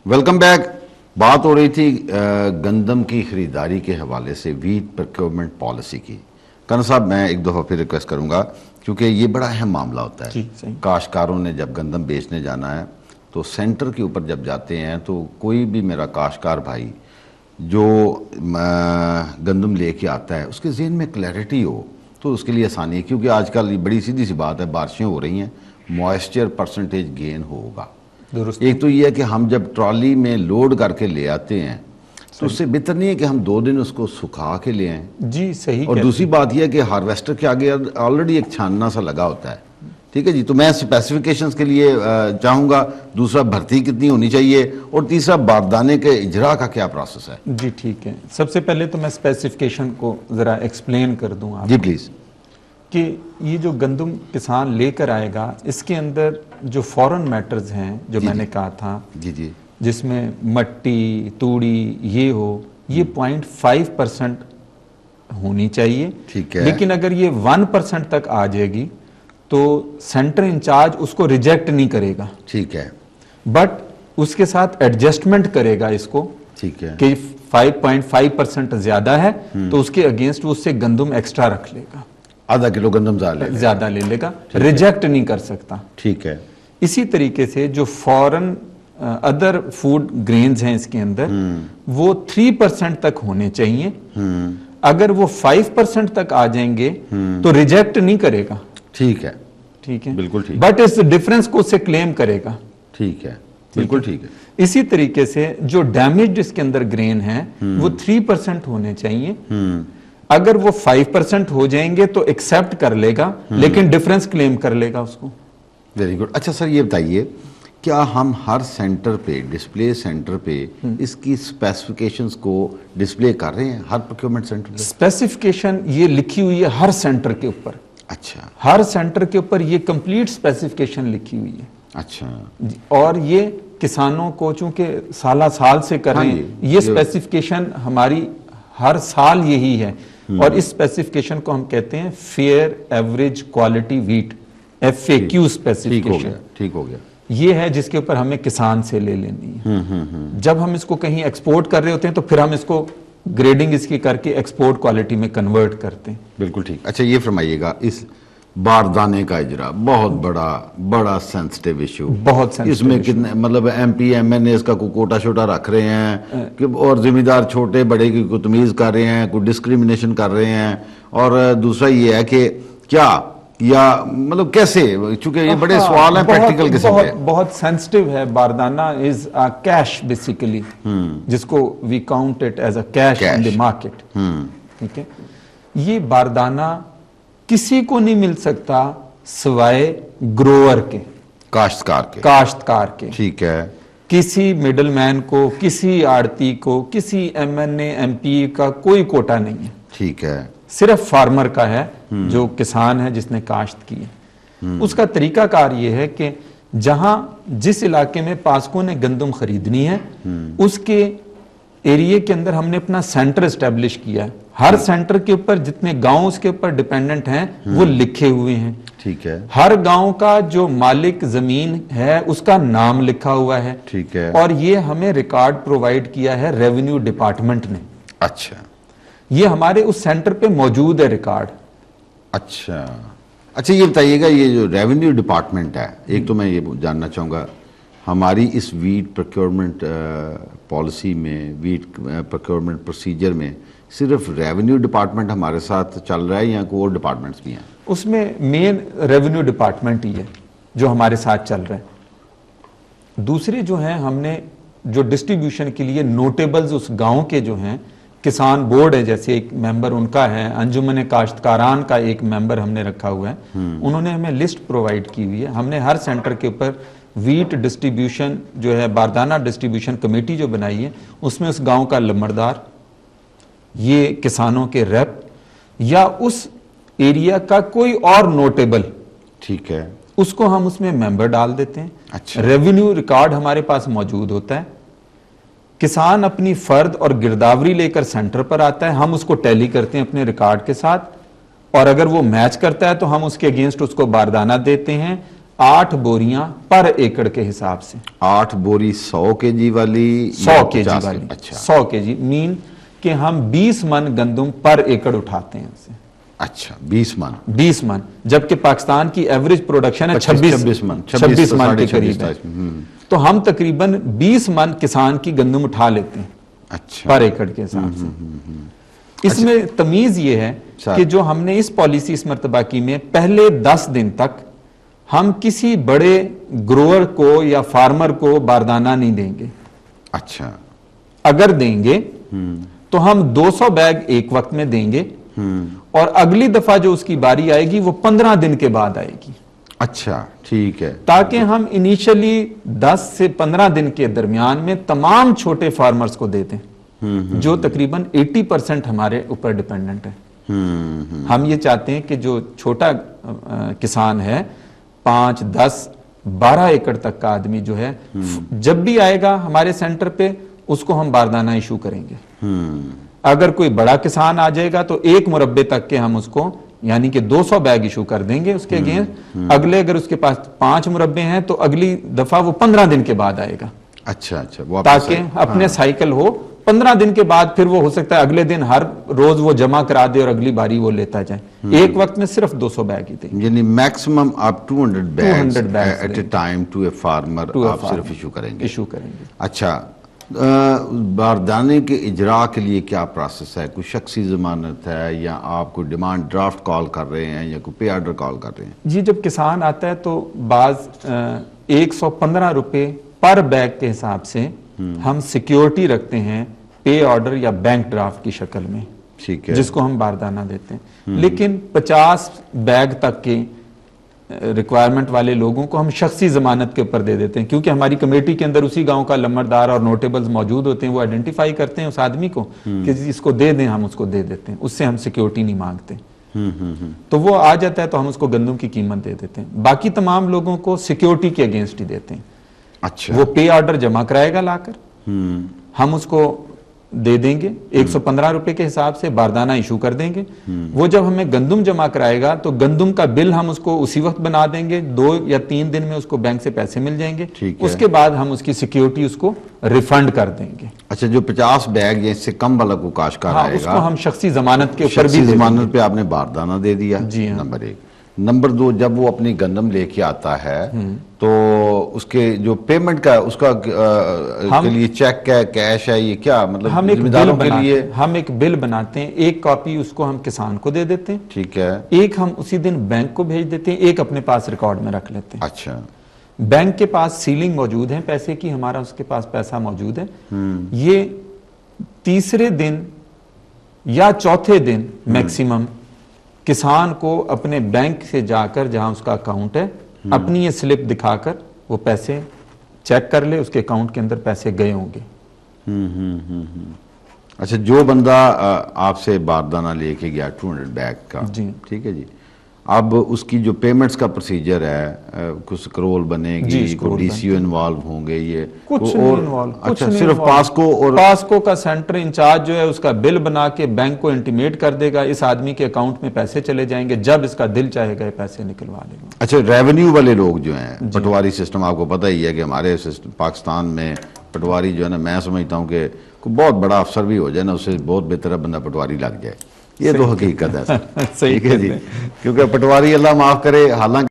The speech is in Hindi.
Welcome back. बात हो रही थी गंदम की खरीदारी के हवाले से, वीट प्रोक्योरमेंट पॉलिसी की। करण साहब, मैं एक दफ़ा फिर रिक्वेस्ट करूंगा, क्योंकि ये बड़ा अहम मामला होता है। काश्तकारों ने जब गंदम बेचने जाना है तो सेंटर के ऊपर जब जाते हैं तो कोई भी मेरा काश्तकार भाई जो गंदम लेके आता है उसके जहन में क्लैरिटी हो तो उसके लिए आसानी है, क्योंकि आजकल ये बड़ी सीधी सी बात है, बारिशें हो रही हैं, मॉइस्चर परसेंटेज गेन होगा। एक तो ये है कि हम जब ट्रॉली में लोड करके ले आते हैं तो उससे बेहतर नहीं है कि हम 2 दिन उसको सुखा के ले आएं। जी सही। और दूसरी बात यह है कि हार्वेस्टर के आगे ऑलरेडी एक छानना सा लगा होता है। ठीक है जी, तो मैं स्पेसिफिकेशंस के लिए चाहूँगा, दूसरा भर्ती कितनी होनी चाहिए, और तीसरा बारदाने के इजरा का क्या प्रोसेस है। जी ठीक है, सबसे पहले तो मैं स्पेसिफिकेशन को ज़रा एक्सप्लेन कर दूँ आप जी प्लीज़। कि ये जो गंदम किसान लेकर आएगा इसके अंदर जो फॉरेन मैटर्स हैं जो मैंने कहा था, जी जी, जिसमें मट्टी तूड़ी ये हो, ये 0.5% होनी चाहिए। ठीक है। लेकिन अगर ये 1% तक आ जाएगी तो सेंटर इंचार्ज उसको रिजेक्ट नहीं करेगा। ठीक है। बट उसके साथ एडजस्टमेंट करेगा इसको। ठीक है। कि 5.5% ज्यादा है तो उसके अगेंस्ट वो उससे गंदम एक्स्ट्रा रख लेगा, आधा किलो गंदम ज्यादा ले लेगा, रिजेक्ट नहीं कर सकता। ठीक है। इसी तरीके से जो फॉरेन अदर फूड ग्रेन्स हैं इसके अंदर वो 3% तक होने चाहिए। अगर वो 5% तक आ जाएंगे तो रिजेक्ट नहीं करेगा। ठीक है। ठीक है, बिल्कुल ठीक। बट इस डिफरेंस को उससे क्लेम करेगा। ठीक है, बिल्कुल ठीक है। इसी तरीके से जो डैमेज्ड इसके अंदर ग्रेन है वो 3% होने चाहिए। अगर वो 5% हो जाएंगे तो एक्सेप्ट कर लेगा, लेकिन डिफरेंस क्लेम कर लेगा उसको। Very good. अच्छा सर, ये बताइए, क्या हम हर सेंटर पे, डिस्प्ले सेंटर पे इसकी स्पेसिफिकेशंस को डिस्प्ले कर रहे हैं हर प्रोक्योरमेंट सेंटर पे? स्पेसिफिकेशन ये लिखी हुई है हर सेंटर के ऊपर। अच्छा। हर सेंटर के ऊपर ये कंप्लीट स्पेसिफिकेशन लिखी हुई है। अच्छा। और ये किसानों को चूंकि साल से कर रहे हैं, ये स्पेसिफिकेशन हमारी हर साल यही है। और इस स्पेसिफिकेशन को हम कहते हैं fair average quality wheat, FAQ specification. ठीक हो गया। ये है जिसके ऊपर हमें किसान से ले लेनी है। जब हम इसको कहीं एक्सपोर्ट कर रहे होते हैं तो फिर हम इसको ग्रेडिंग इसकी करके एक्सपोर्ट क्वालिटी में कन्वर्ट करते हैं। बिल्कुल ठीक। अच्छा, ये फरमाइएगा, इस बारदाने का इजरा बहुत बड़ा सेंसिटिव इशू, बहुत सेंसिटिव। इसमें कितने मतलब MP MNA इसका कोई कोटा शोटा रख रहे हैं कि, और जिम्मेदार छोटे बड़े की कोई तमीज कर रहे हैं, कोई डिस्क्रिमिनेशन कर रहे हैं, और दूसरा ये है कि क्या या मतलब कैसे, चूंकि ये बड़े सवाल हैं प्रैक्टिकल किस्म के। बहुत सेंसिटिव है। बारदाना इज अ कैश बेसिकली, जिसको we count it as a cash in the market. ठीक है, ये बारदाना किसी को नहीं मिल सकता सिवाय ग्रोअर के, काश्तकार के। ठीक है। किसी मिडलमैन को, किसी आड़ती को, किसी MNA MP का कोई कोटा नहीं है। ठीक है। सिर्फ फार्मर का है, जो किसान है जिसने काश्त की है। उसका तरीकाकार ये है कि जहां जिस इलाके में पास्को ने गंदम खरीदनी है उसके एरिया के अंदर हमने अपना सेंटर एस्टेब्लिश किया है। हर सेंटर के ऊपर जितने गांव उसके ऊपर डिपेंडेंट हैं वो लिखे हुए हैं। ठीक है। हर गांव का जो मालिक जमीन है उसका नाम लिखा हुआ है। ठीक है। और ये हमें रिकॉर्ड प्रोवाइड किया है रेवेन्यू डिपार्टमेंट ने। अच्छा। ये हमारे उस सेंटर पे मौजूद है रिकॉर्ड। अच्छा, ये बताइएगा, ये जो रेवेन्यू डिपार्टमेंट है, एक तो मैं ये जानना चाहूँगा, हमारी इस वीट प्रोक्योरमेंट पॉलिसी में, वीट प्रोक्योरमेंट प्रोसीजर में सिर्फ रेवेन्यू डिपार्टमेंट हमारे साथ चल रहा है या कोई और डिपार्टमेंट्स भी हैं? उसमें मेन रेवेन्यू डिपार्टमेंट ही है जो हमारे साथ चल रहा है। दूसरे जो हैं, हमने जो डिस्ट्रीब्यूशन के लिए नोटेबल्स उस गांव के जो हैं, किसान बोर्ड है जैसे एक मेंबर उनका है, अंजुमन काश्तकारान का एक मेंबर हमने रखा हुआ है, उन्होंने हमें लिस्ट प्रोवाइड की हुई है। हमने हर सेंटर के ऊपर वीट डिस्ट्रीब्यूशन जो है, बारदाना डिस्ट्रीब्यूशन कमेटी जो बनाई है, उसमें उस गांव का लम्बरदार, ये किसानों के रेप या उस एरिया का कोई और नोटेबल, ठीक है, उसको हम उसमें मेंबर डाल देते हैं। अच्छा। रेवेन्यू रिकॉर्ड हमारे पास मौजूद होता है। किसान अपनी फर्द और गिरदावरी लेकर सेंटर पर आता है, हम उसको टैली करते हैं अपने रिकॉर्ड के साथ, और अगर वो मैच करता है तो हम उसके अगेंस्ट उसको बारदाना देते हैं। 8 बोरियां पर एकड़ के हिसाब से। 8 बोरी 100 केजी वाली, 100 केजी वाली। अच्छा 100 केजी मीन कि हम 20 मन गंदम पर एकड़ उठाते हैं उससे। अच्छा 20 मन, 20 मन, जबकि पाकिस्तान की एवरेज प्रोडक्शन है 26 मन के करीब है। तो हम तकरीबन 20 मन किसान की गंदम उठा लेते हैं। अच्छा पर एकड़ के हिसाब से। इसमें तमीज ये है कि जो हमने इस पॉलिसी इस मर्तबा की में पहले 10 दिन तक हम किसी बड़े ग्रोअर को या फार्मर को बारदाना नहीं देंगे। अच्छा, अगर देंगे तो हम 200 बैग एक वक्त में देंगे और अगली दफा जो उसकी बारी आएगी वो 15 दिन के बाद आएगी। अच्छा ठीक है, ताकि हम इनिशियली 10 से 15 दिन के दरमियान में तमाम छोटे फार्मर्स को दे दें जो तकरीबन 80% हमारे ऊपर डिपेंडेंट है। हम ये चाहते हैं कि जो छोटा किसान है 5, 10, 12 एकड़ तक का आदमी जो है जब भी आएगा हमारे सेंटर पे उसको हम बारदाना इशू करेंगे। अगर कोई बड़ा किसान आ जाएगा तो 1 मुरब्बे तक के हम उसको यानी कि 200 बैग इशू कर देंगे उसके अगेंस्ट। अगले अगर उसके पास 5 मुरब्बे हैं तो अगली दफा वो 15 दिन के बाद आएगा। अच्छा अच्छा, ताकि अपने साइकिल हो 15 दिन के बाद फिर वो हो सकता है अगले दिन हर रोज वो जमा करा दे और अगली बारी वो लेता जाए। एक वक्त में सिर्फ 200 बैग ही दे, यानी मैक्सिमम आप 200 bags at a time to a farmer आप सिर्फ इशू करेंगे। अच्छा, बारदाने के इजरा के लिए क्या प्रोसेस है? कोई शख्सी जमानत है या आप कोई डिमांड ड्राफ्ट कॉल कर रहे हैं या कोई पे ऑर्डर कॉल कर रहे हैं? जी, जब किसान आता है तो बाज 115 रुपए पर बैग के हिसाब से हम सिक्योरिटी रखते हैं पे ऑर्डर या बैंक ड्राफ्ट की शक्ल में, ठीक है, जिसको हम बारदाना देते हैं। लेकिन 50 बैग तक के रिक्वायरमेंट वाले लोगों को हम शख्सी जमानत के ऊपर दे देते हैं, क्योंकि हमारी कमेटी के अंदर उसी गांव का लम्बरदार और नोटेबल्स मौजूद होते हैं। वो आइडेंटिफाई करते हैं उस आदमी को कि इसको दे दें, हम उसको दे देते हैं, उससे हम सिक्योरिटी नहीं मांगते। तो वो आ जाता है तो हम उसको गंदम की कीमत दे देते हैं। बाकी तमाम लोगों को सिक्योरिटी के अगेंस्ट ही देते हैं। अच्छा, वो पे ऑर्डर जमा कराएगा लाकर, हम उसको दे देंगे 115 रुपए के हिसाब से बारदाना इशू कर देंगे। वो जब हमें गंदम जमा कराएगा तो गंदम का बिल हम उसको उसी वक्त बना देंगे, 2 या 3 दिन में उसको बैंक से पैसे मिल जाएंगे। उसके बाद हम उसकी सिक्योरिटी उसको रिफंड कर देंगे। अच्छा, जो 50 बैग या इससे कम वाला को काश्तकार आएगा, उसको हम शख्सी जमानत के ऊपर भी जमानत पे आपने बारदाना दे दिया। जी हाँ। नंबर 1। नंबर 2, जब वो अपनी गंदम लेके आता है तो उसके जो पेमेंट का उसका के लिए चेक है, कैश है, ये क्या मतलब? हम एक बिल के लिए हम एक बिल बनाते हैं, एक कॉपी उसको हम किसान को दे देते हैं, ठीक है, एक हम उसी दिन बैंक को भेज देते हैं, एक अपने पास रिकॉर्ड में रख लेते हैं। अच्छा, बैंक के पास सीलिंग मौजूद है पैसे की, हमारा उसके पास पैसा मौजूद है। ये तीसरे दिन या चौथे दिन मैक्सिमम किसान को अपने बैंक से जाकर जहां उसका अकाउंट है अपनी ये स्लिप दिखाकर वो पैसे चेक कर ले, उसके अकाउंट के अंदर पैसे गए होंगे। अच्छा, जो बंदा आपसे बारदाना लेके गया 200 बैग का, जी ठीक है जी, अब उसकी जो पेमेंट्स का प्रोसीजर है, कुछ स्क्रॉल बनेगी, कुछ डीसीओ इन्वॉल्व होंगे, ये कुछ नहीं इन्वॉल्व। अच्छा, सिर्फ पासको और पासको का सेंटर इंचार्ज जो है उसका बिल बना के बैंक को इंटीमेट कर देगा, इस आदमी के अकाउंट में पैसे चले जाएंगे, जब इसका दिल चाहेगा ये पैसे निकलवा लेगा। अच्छा, रेवेन्यू वाले लोग जो हैं, पटवारी सिस्टम आपको पता ही है कि हमारे पाकिस्तान में पटवारी जो है ना, मैं समझता हूँ कि कोई बहुत बड़ा अफसर भी हो जाए ना, उससे बहुत बेहतर बंदा पटवारी लग जाए। ये तो हकीकत है। सही है जी, क्योंकि पटवारी अल्लाह माफ करे, हालांकि